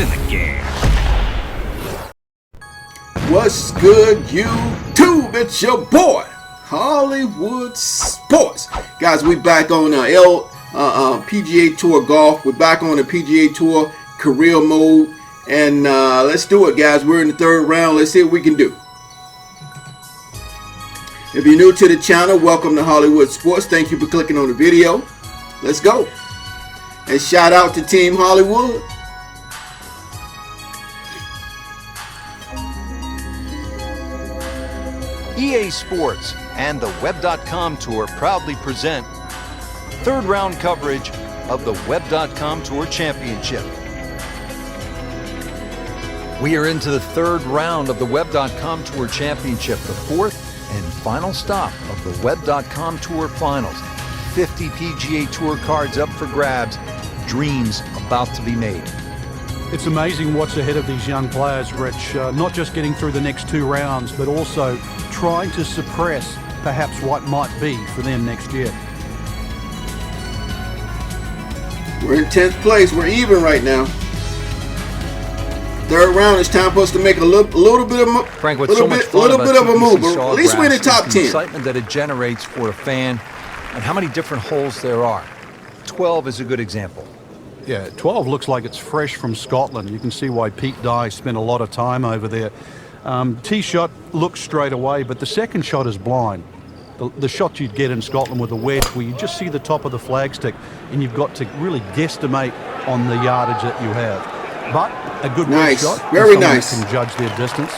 in the game. What's good, YouTube? It's your boy, Hollywood Sports. Guys, we back on PGA Tour golf. We're back on the PGA Tour career mode. And let's do it, guys. We're in the third round. Let's see what we can do. If you're new to the channel, welcome to Hollywood Sports. Thank you for clicking on the video. Let's go. And shout out to Team Hollywood. EA Sports and the Web.com Tour proudly present third round coverage of the Web.com Tour Championship. We are into the third round of the Web.com Tour Championship, the fourth and final stop of the Web.com Tour Finals. 50 PGA Tour cards up for grabs, dreams about to be made. It's amazing what's ahead of these young players, Rich. Not just getting through the next two rounds, but also trying to suppress perhaps what might be for them next year. We're in 10th place. We're even right now. Third round, it's time for us to make a little bit of a Frank, what's so much fun about of a move. TPC At least we're in the top 10. The excitement that it generates for a fan and how many different holes there are. 12 is a good example. Yeah, 12 looks like it's fresh from Scotland. You can see why Pete Dye spent a lot of time over there. Tee shot looks straight away, but the second shot is blind. The shot you'd get in Scotland with a wedge where you just see the top of the flagstick and you've got to really guesstimate on the yardage that you have. But a good wedge shot. Very nice. Can judge their distance.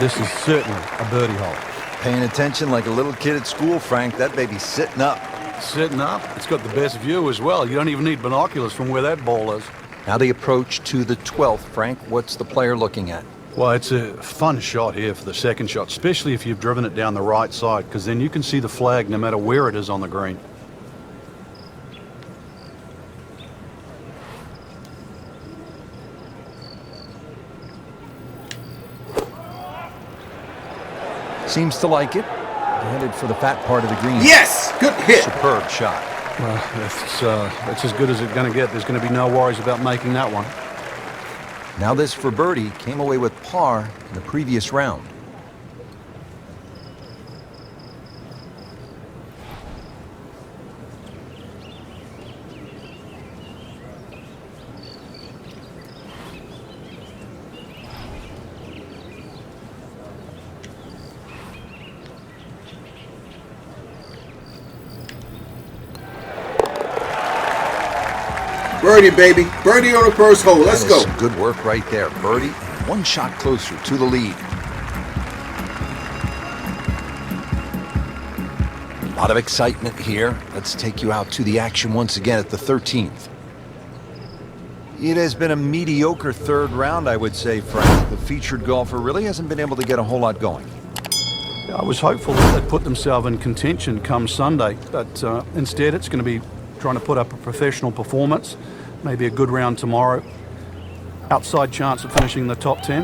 This is certainly a birdie hole. Paying attention like a little kid at school, Frank. That baby's sitting up. Sitting up. It's got the best view as well. You don't even need binoculars from where that ball is. Now the approach to the 12th, Frank. What's the player looking at? Well, it's a fun shot here for the second shot, especially if you've driven it down the right side, because then you can see the flag no matter where it is on the green. Seems to like it. Headed for the fat part of the green. Yes! Good hit. Superb shot. Well, that's as good as it's going to get. There's going to be no worries about making that one. Now this for birdie. Came away with par in the previous round. Birdie, baby. Birdie on the first hole. Let's go. Some good work right there. Birdie, one shot closer to the lead. A lot of excitement here. Let's take you out to the action once again at the 13th. It has been a mediocre third round, I would say, Frank. The featured golfer really hasn't been able to get a whole lot going. I was hopeful that they'd put themselves in contention come Sunday, but instead it's going to be trying to put up a professional performance, maybe a good round tomorrow. Outside chance of finishing in the top 10.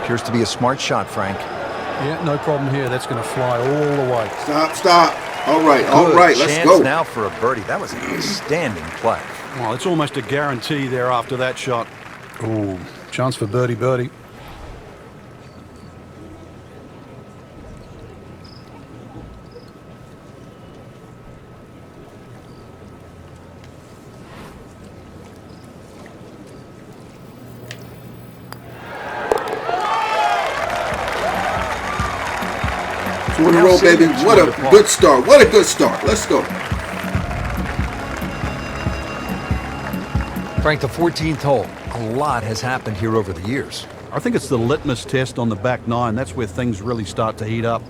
Appears to be a smart shot, Frank. Yeah, no problem here. That's going to fly all the way. Stop. All right, let's go. Chance now for a birdie. That was an outstanding play. Well, it's almost a guarantee there after that shot. Ooh, chance for birdie. Two in a row, baby. What a good start. What a good start. Let's go. Frank, the 14th hole. A lot has happened here over the years. I think it's the litmus test on the back nine. That's where things really start to heat up.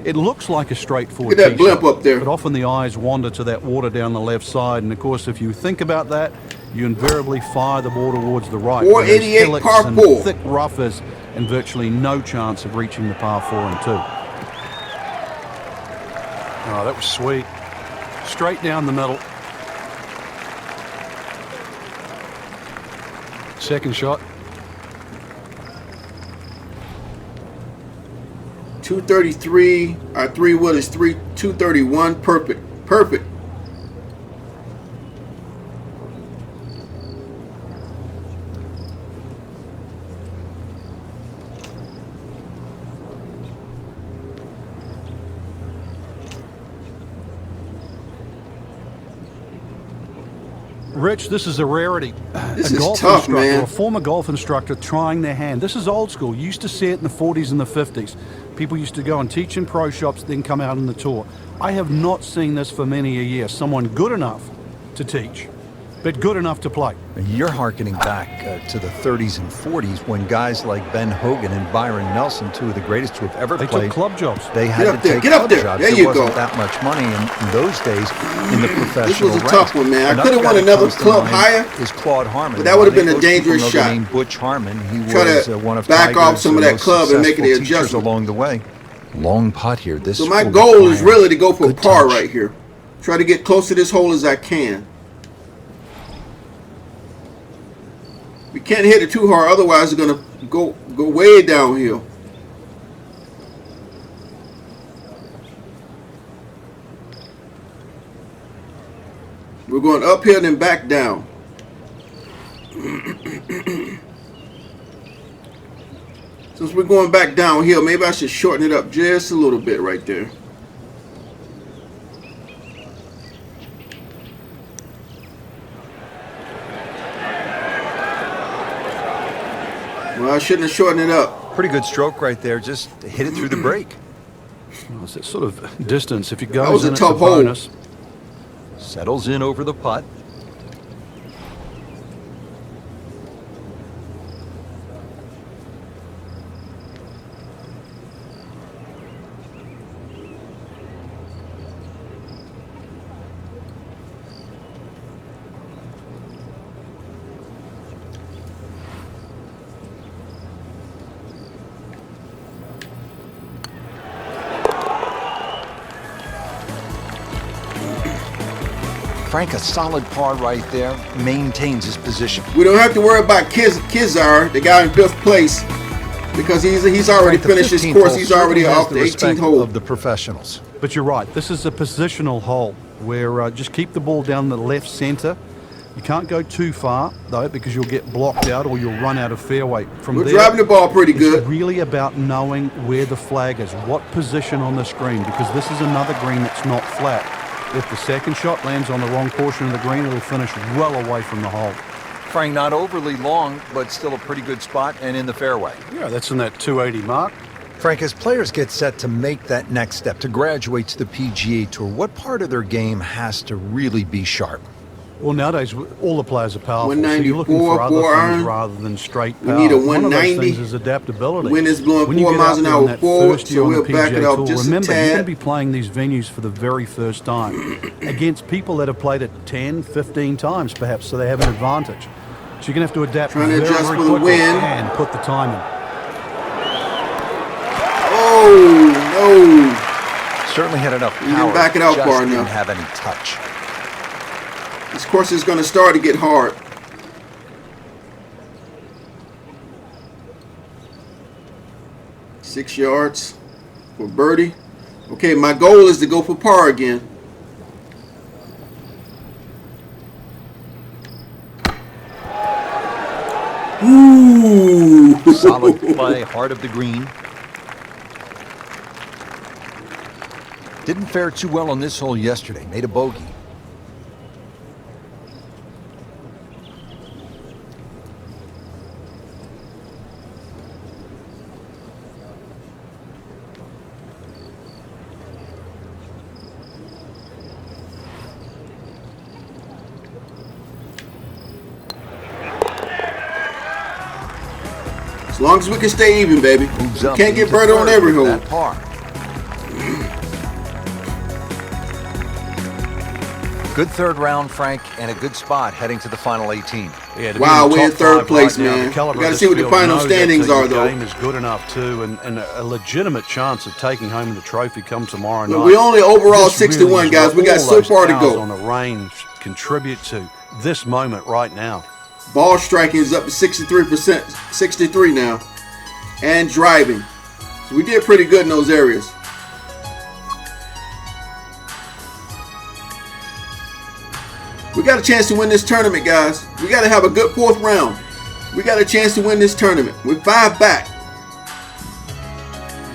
It looks like a straightforward Look at that blimp shot, up there. but often the eyes wander to that water down the left side. And of course, if you think about that, you invariably fire the ball towards the right. 488 par 4. Thick roughers and virtually no chance of reaching the par 4 and 2. Oh, that was sweet. Straight down the middle. Second shot. 233. Our 3-wood is 231. Perfect. Rich, this is a rarity. This A is golf tough, instructor, man. a former golf instructor trying their hand. This is old school. You used to see it in the 40s and the 50s. People used to go and teach in pro shops, then come out on the tour. I have not seen this for many a year. Someone good enough to teach, but good enough to play. You're hearkening back to the 30s and 40s when guys like Ben Hogan and Byron Nelson, two of the greatest who have ever They played, took club jobs. they had Get to up there, take get up club there. jobs. There There you wasn't go. that much money in those days in the professional This was a ranks. tough one, man. I Another could have guy won that another comes to club mind higher, is Claude Harmon. but that would have been a Most people dangerous know the shot. name Butch Harmon. He Try was to one of back off Tiger's some of that most club and make it successful the teachers adjustment. along the way. Long putt here. This So my will goal is require really to go for good par touch. right here. Try to get close to this hole as I can. We can't hit it too hard, otherwise it's gonna go way downhill. We're going uphill and then back down. Since we're going back downhill, maybe I should shorten it up just a little bit right there. Well, I shouldn't have shortened it up. Pretty good stroke right there. Just hit it through the break. Well, it's that sort of distance. If it goes That was a in, it's tough hole. bonus. Settles in over the putt. Frank, a solid par right there, maintains his position. We don't have to worry about Kizar, the guy in 5th place, because he's already Frank, the finished his 15th course. hole He's already certainly has off the 18th respect hole. of the professionals. But you're right. This is a positional hole where just keep the ball down the left center. You can't go too far, though, because you'll get blocked out or you'll run out of fairway. From We're there, driving the ball pretty good. It's really about knowing where the flag is, what position on the screen, because this is another green that's not flat. If the second shot lands on the wrong portion of the green, it'll finish well away from the hole. Frank, not overly long, but still a pretty good spot and in the fairway. Yeah, that's in that 280 mark. Frank, as players get set to make that next step, to graduate to the PGA Tour, what part of their game has to really be sharp? Well, nowadays, all the players are powerful, so 194, you're looking for other 4 things iron. rather than straight We power. need a One of those 190. things is adaptability. Wind is blowing When you 4 get miles out an there hour on that forward, first so year on the we'll back it PGA up Tour, just a remember, you're going to tad. be playing these venues for the very first time against people that have played it 10, 15 times perhaps, so they have an advantage. So you're going to have to adapt Trying to very, adjust very for the quickly wind. and put the time in. Oh, Certainly had enough didn't power, back it out just far didn't enough. have any touch. no. This course is going to start to get hard. Six yards for birdie. Okay, my goal is to go for par again. Ooh. Solid play, heart of the green. Didn't fare too well on this hole yesterday. Made a bogey. As long as we can stay even, baby. Moves We up can't get into birdie on third every with hole. that par. Good third round, Frank, and a good spot heading to the final 18. Yeah, to be Wow, in the we're in top third five place, right now, man. the caliber We gotta of see this what the field final knows that standings your are, though. game is good enough too, and a legitimate chance of taking home the trophy come tomorrow Well, night. we only overall This 61, really is guys. what We got all so those far to fouls go. on the range contribute to this moment right now. Ball striking is up to 63%, 63 now, and driving. So we did pretty good in those areas. We got a chance to win this tournament, guys. We got to have a good 4th round. We got a chance to win this tournament. We're 5 back.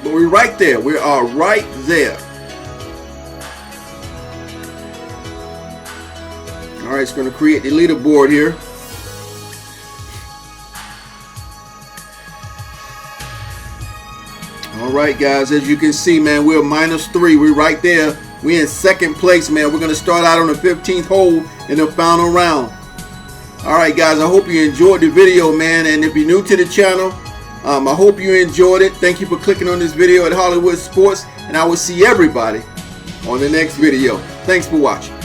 But we're right there. We are right there. All right, it's going to create the leaderboard here. All right, guys, as you can see, man, we're -3. We're right there. We're in second place, man. We're going to start out on the 15th hole in the final round. All right, guys, I hope you enjoyed the video, man. And if you're new to the channel, I hope you enjoyed it. Thank you for clicking on this video at Hollywood Sports. And I will see everybody on the next video. Thanks for watching.